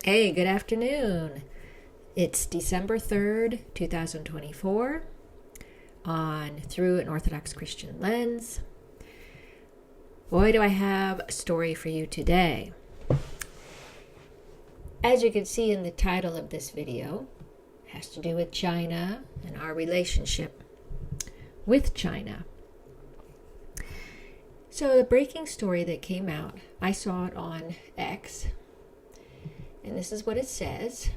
Hey, good afternoon. It's December 3rd, 2024 on Through an Orthodox Christian Lens. Boy, do I have a story for you today. As you can see in the title of this video, it has to do with China and our relationship with China. So the breaking story that came out, I saw it on X. And this is what it says.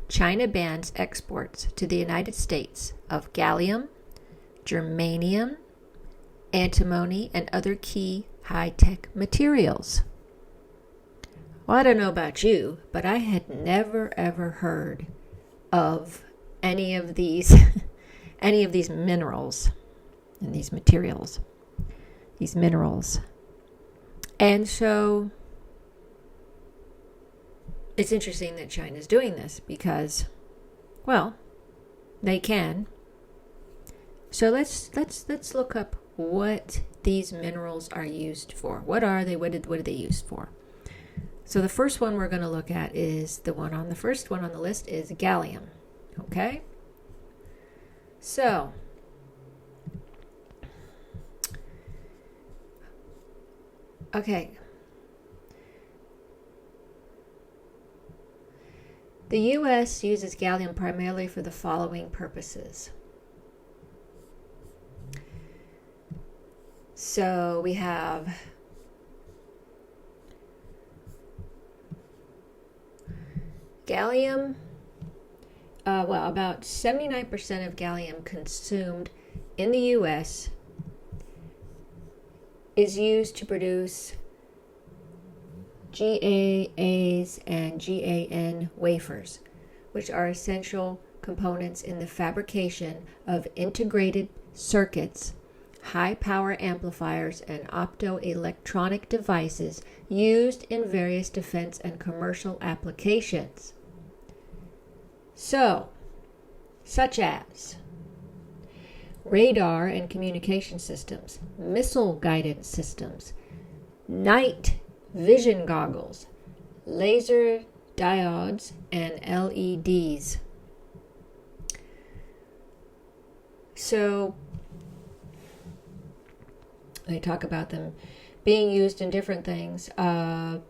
China bans exports to the United States of gallium, germanium, antimony, and other key high-tech materials. Well, I don't know about you, but I had never ever heard of any of these minerals. And these materials, these minerals. And so it's interesting that China's doing this because, well, they can. So let's look up what these minerals are used for. What are they? What are they used for? So the first one we're going to look at is the first one on the list is gallium. Okay? So okay. The U.S. uses gallium primarily for the following purposes. So we have gallium. About 79% of gallium consumed in the U.S. is used to produce GAAs and GAN wafers, which are essential components in the fabrication of integrated circuits, high-power amplifiers, and optoelectronic devices used in various defense and commercial applications. Such as radar and communication systems, missile guidance systems, night vision goggles, laser diodes, and LEDs. So they talk about them being used in different things. The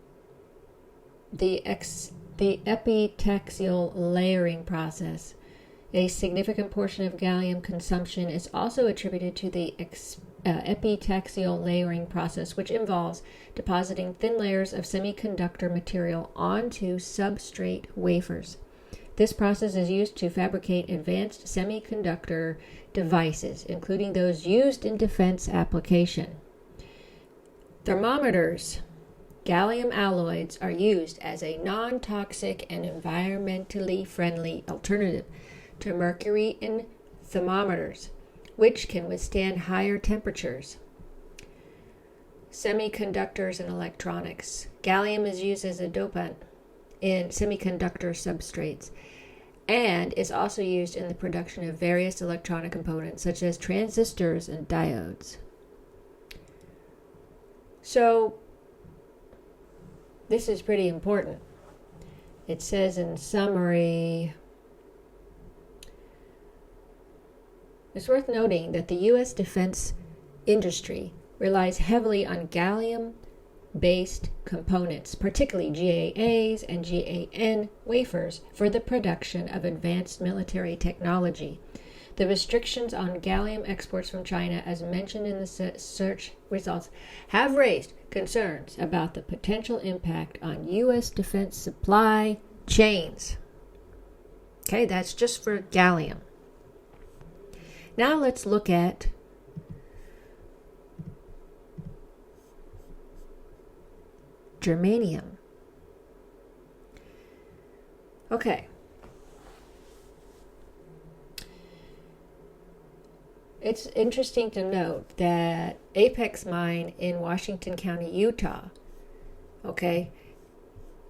epitaxial layering process. A significant portion of gallium consumption is also attributed to the epitaxial layering process, which involves depositing thin layers of semiconductor material onto substrate wafers. This process is used to fabricate advanced semiconductor devices, including those used in defense application. Thermometers. Gallium alloys are used as a non-toxic and environmentally friendly alternative to mercury in thermometers, which can withstand higher temperatures. Semiconductors and electronics. Gallium is used as a dopant in semiconductor substrates and is also used in the production of various electronic components such as transistors and diodes. So this is pretty important. It says in summary, it's worth noting that the U.S. defense industry relies heavily on gallium-based components, particularly GAAs and GAN wafers, for the production of advanced military technology. The restrictions on gallium exports from China, as mentioned in the search results, have raised concerns about the potential impact on U.S. defense supply chains. Okay, that's just for gallium. Now let's look at germanium. Okay. It's interesting to note that Apex Mine in Washington County, Utah, okay,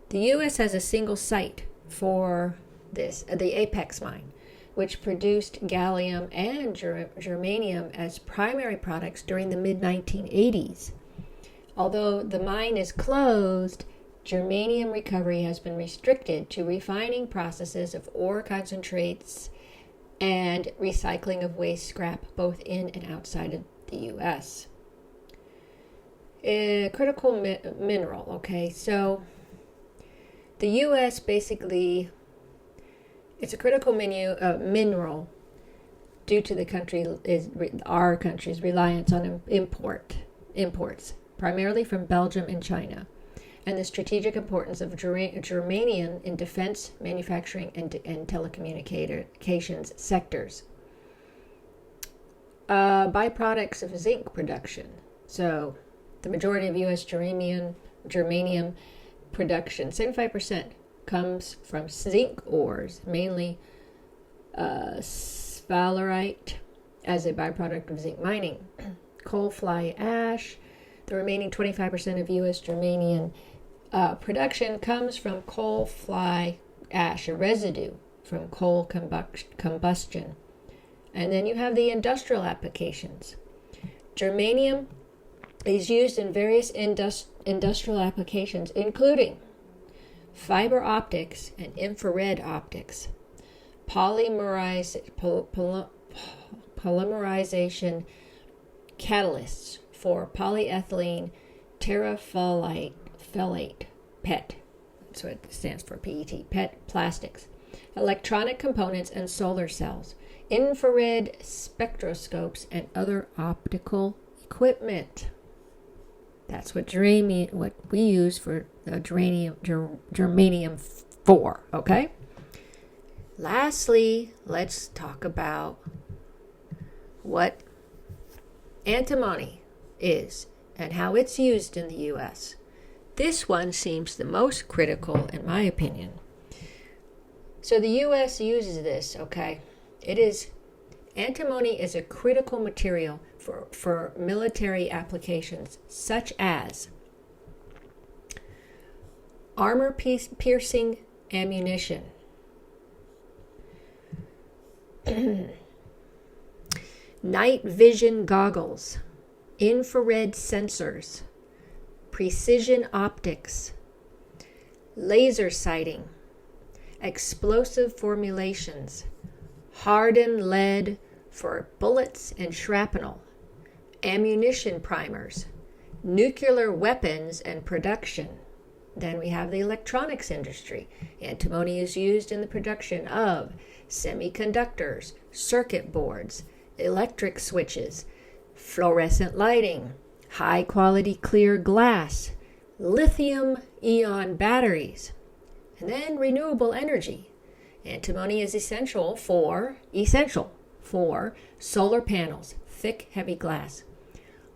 the U.S. has a single site for this, the Apex Mine, which produced gallium and germanium as primary products during the mid-1980s. Although the mine is closed, germanium recovery has been restricted to refining processes of ore concentrates and recycling of waste scrap both in and outside of the U.S. A critical mineral, okay, so the U.S. basically, it's a critical mineral due to our country's reliance on imports, primarily from Belgium and China, and the strategic importance of germanium in defense, manufacturing, and telecommunications sectors. Byproducts of zinc production. So the majority of U.S. germanium production, 75%, comes from zinc ores, mainly sphalerite, as a byproduct of zinc mining. Coal fly ash. The remaining 25% of U.S. germanium production comes from coal fly ash, a residue from coal combustion. And then you have the industrial applications. Germanium is used in various industrial applications, including fiber optics and infrared optics, polymerization catalysts for polyethylene terephthalate, PET. That's what it stands for, PET, PET plastics, electronic components and solar cells, infrared spectroscopes, and other optical equipment. That's what we use for germanium for, okay? Lastly, let's talk about what antimony is and how it's used in the U.S. This one seems the most critical, in my opinion. So the U.S. uses this, okay? Antimony is a critical material for military applications, such as armor-piercing ammunition, night vision goggles, infrared sensors, precision optics, laser sighting, explosive formulations, hardened lead for bullets and shrapnel, ammunition primers, nuclear weapons and production. Then we have the electronics industry. Antimony is used in the production of semiconductors, circuit boards, electric switches, fluorescent lighting, high-quality clear glass, lithium-ion batteries, and then renewable energy. Antimony is essential for solar panels, thick, heavy glass,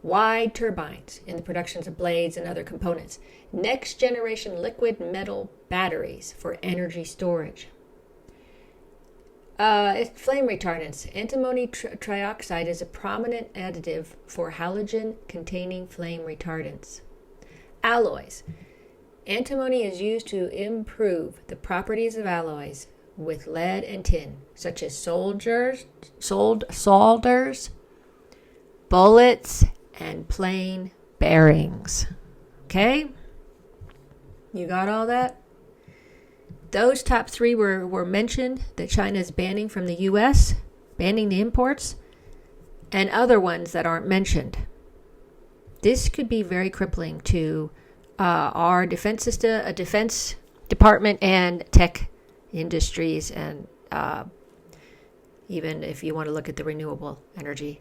wide turbines in the productions of blades and other components, next-generation liquid metal batteries for energy storage. Flame retardants. Antimony trioxide is a prominent additive for halogen-containing flame retardants. Alloys. Antimony is used to improve the properties of alloys with lead and tin, such as solders, bullets, and plane bearings. Okay? You got all that? Those top three were mentioned that China is banning from the U.S., banning the imports, and other ones that aren't mentioned. This could be very crippling to our defense system, defense department, and tech industries, and even if you want to look at the renewable energy.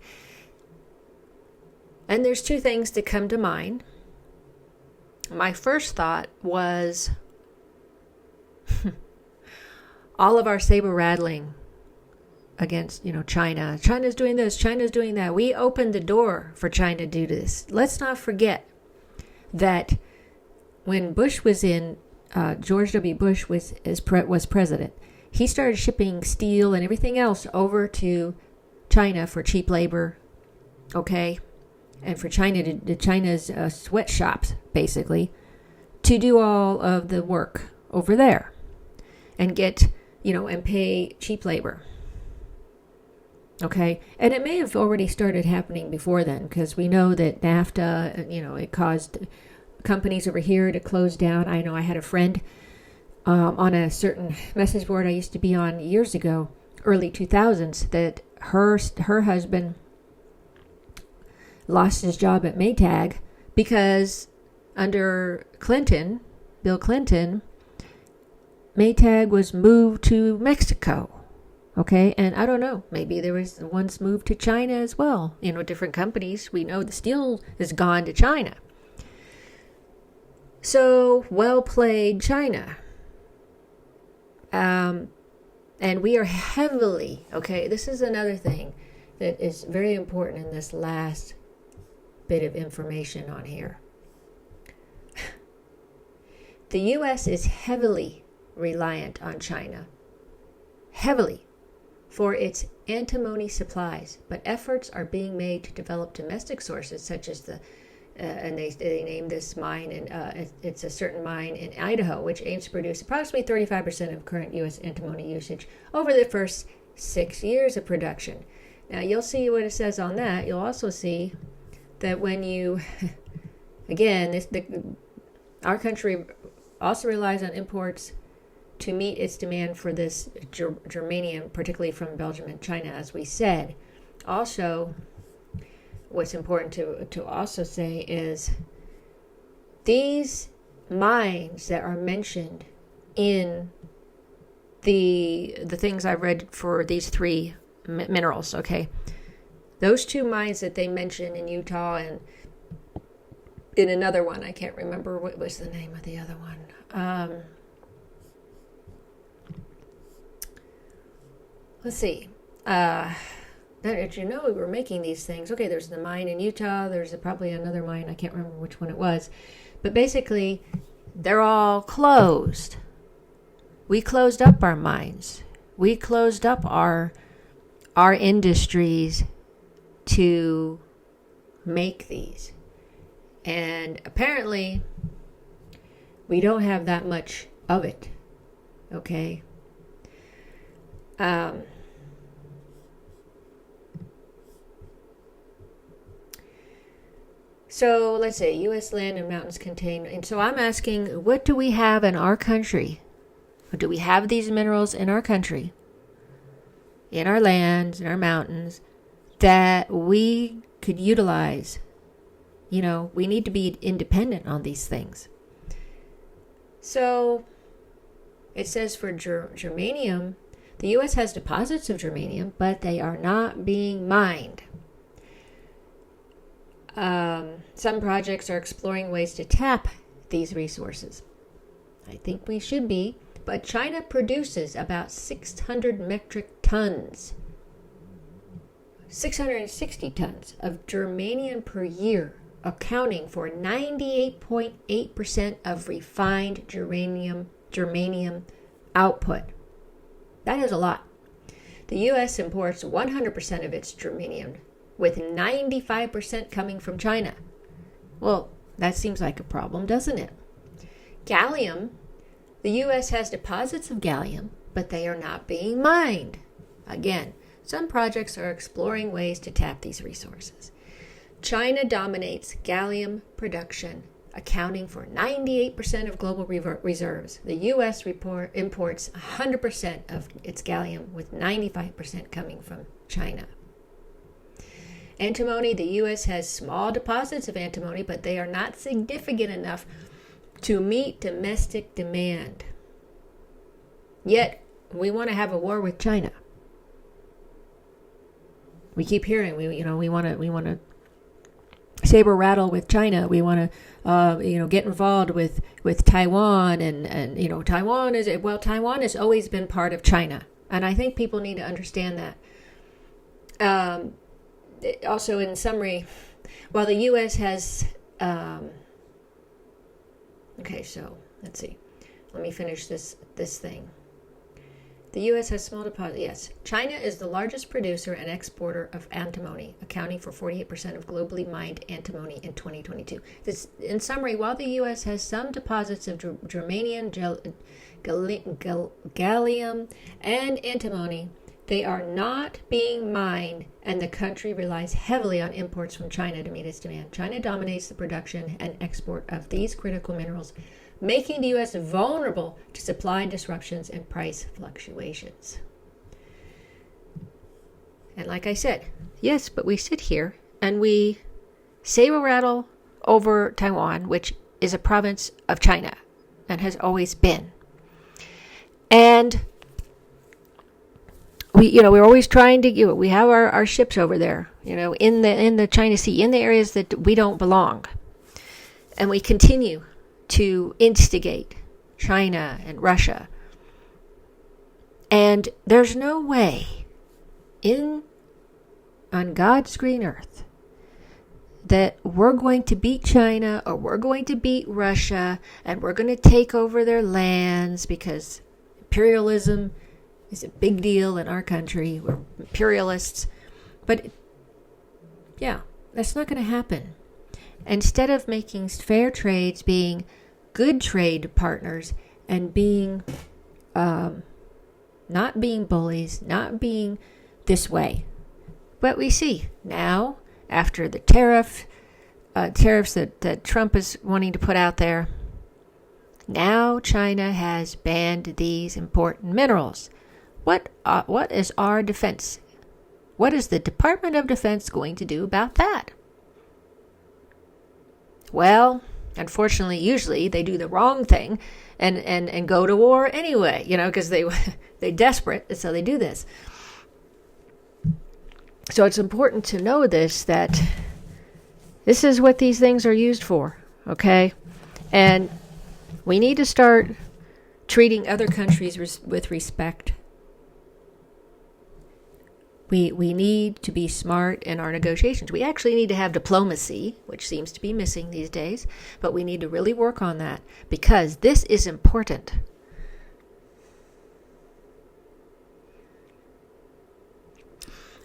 And there's two things that come to mind. My first thought was all of our saber rattling against, China. China's doing this, China's doing that. We opened the door for China to do this. Let's not forget that when Bush was in, George W. Bush was president, he started shipping steel and everything else over to China for cheap labor, okay? And for China's sweatshops, basically, to do all of the work over there and get, and pay cheap labor. Okay, and it may have already started happening before then, because we know that NAFTA, it caused companies over here to close down. I know I had a friend on a certain message board I used to be on years ago, early 2000s, that her husband lost his job at Maytag because under Bill Clinton, Maytag was moved to Mexico. Okay, and I don't know, maybe there was once moved to China as well. Different companies. We know the steel has gone to China. So, well played, China. And we are heavily, okay, this is another thing that is very important in this last bit of information on here. The U.S. is heavily reliant on China. Heavily. For its antimony supplies, but efforts are being made to develop domestic sources such as and they name this mine, and it's a certain mine in Idaho, which aims to produce approximately 35% of current U.S. antimony usage over the first 6 years of production. Now, you'll see what it says on that. You'll also see that when you, again, our country also relies on imports to meet its demand for this germanium, particularly from Belgium and China, as we said. Also, what's important to also say is these mines that are mentioned in the things I read for these three minerals, okay? Those two mines that they mentioned in Utah and in another one, I can't remember what was the name of the other one. Let's see. Did you know we were making these things? Okay, there's the mine in Utah. There's probably another mine. I can't remember which one it was. But basically, they're all closed. We closed up our mines. We closed up our industries to make these. And apparently, we don't have that much of it. Okay? So let's say U.S. land and mountains contain, and so I'm asking, what do we have in our country? Do we have these minerals in our country, in our lands, in our mountains, that we could utilize? We need to be independent on these things. So it says for germanium, the U.S. has deposits of germanium, but they are not being mined. Some projects are exploring ways to tap these resources. I think we should be, but China produces about 600 metric tons, 660 tons of germanium per year, accounting for 98.8% of refined germanium output. That is a lot. The U.S. imports 100% of its germanium, with 95% coming from China. Well, that seems like a problem, doesn't it? Gallium, the U.S. has deposits of gallium, but they are not being mined. Again, some projects are exploring ways to tap these resources. China dominates gallium production, accounting for 98% of global reserves. The U.S. imports 100% of its gallium, with 95% coming from China. Antimony, the U.S. has small deposits of antimony, but they are not significant enough to meet domestic demand. Yet, we want to have a war with China. We keep hearing we want to saber rattle with China. We want to get involved with Taiwan, and Taiwan has always been part of China, and I think people need to understand that. Also, in summary, while the U.S. has okay, so let's see. Let me finish this thing. The U.S. has small deposits. Yes, China is the largest producer and exporter of antimony, accounting for 48% of globally mined antimony in 2022. In summary, while the U.S. has some deposits of germanium, gallium, and antimony, They are not being mined, and the country relies heavily on imports from China to meet its demand. China dominates the production and export of these critical minerals, making the U.S. vulnerable to supply disruptions and price fluctuations. And like I said, yes, but we sit here and we saber-rattle over Taiwan, which is a province of China and has always been. And we're always trying to, we have our ships over there, in the China Sea, in the areas that we don't belong. And we continue to instigate China and Russia. And there's no way on God's green earth that we're going to beat China or we're going to beat Russia and we're going to take over their lands, because imperialism is a big deal in our country. We're imperialists. But yeah, that's not going to happen. Instead of making fair trades being good trade partners and being not being bullies, not being this way. But we see now, after the tariffs that Trump is wanting to put out there, now China has banned these important minerals. What is our defense? What is the Department of Defense going to do about that? Well, unfortunately, usually they do the wrong thing and go to war anyway, because they're desperate, and so they do this. So it's important to know that this is what these things are used for, okay? And we need to start treating other countries with respect. We need to be smart in our negotiations. We actually need to have diplomacy, which seems to be missing these days, but we need to really work on that because this is important.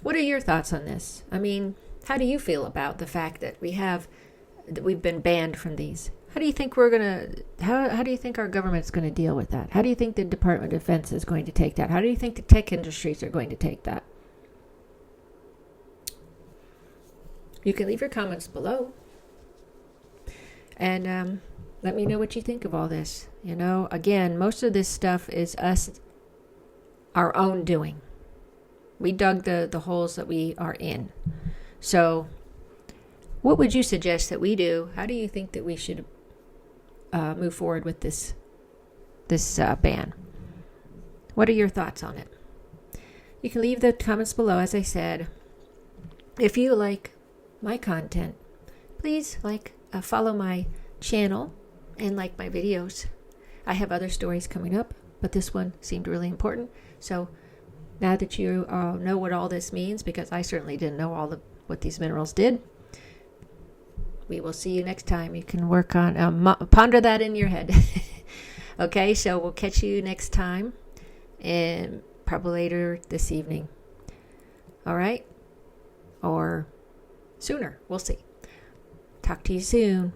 What are your thoughts on this? I mean, how do you feel about the fact that we've been banned from these? How do you think how do you think our government's going to deal with that? How do you think the Department of Defense is going to take that? How do you think the tech industries are going to take that? You can leave your comments below and let me know what you think of all this. Again, most of this stuff is our own doing. We dug the holes that we are in. So what would you suggest that we do? How do you think that we should move forward with this ban? What are your thoughts on it? You can leave the comments below, as I said. If you like my content, please follow my channel and like my videos. I have other stories coming up, but this one seemed really important. So now that you know what all this means, because I certainly didn't know what these minerals did, we will see you next time. You can work on, ponder that in your head. Okay, so we'll catch you next time, and probably later this evening. All right? Or sooner. We'll see. Talk to you soon.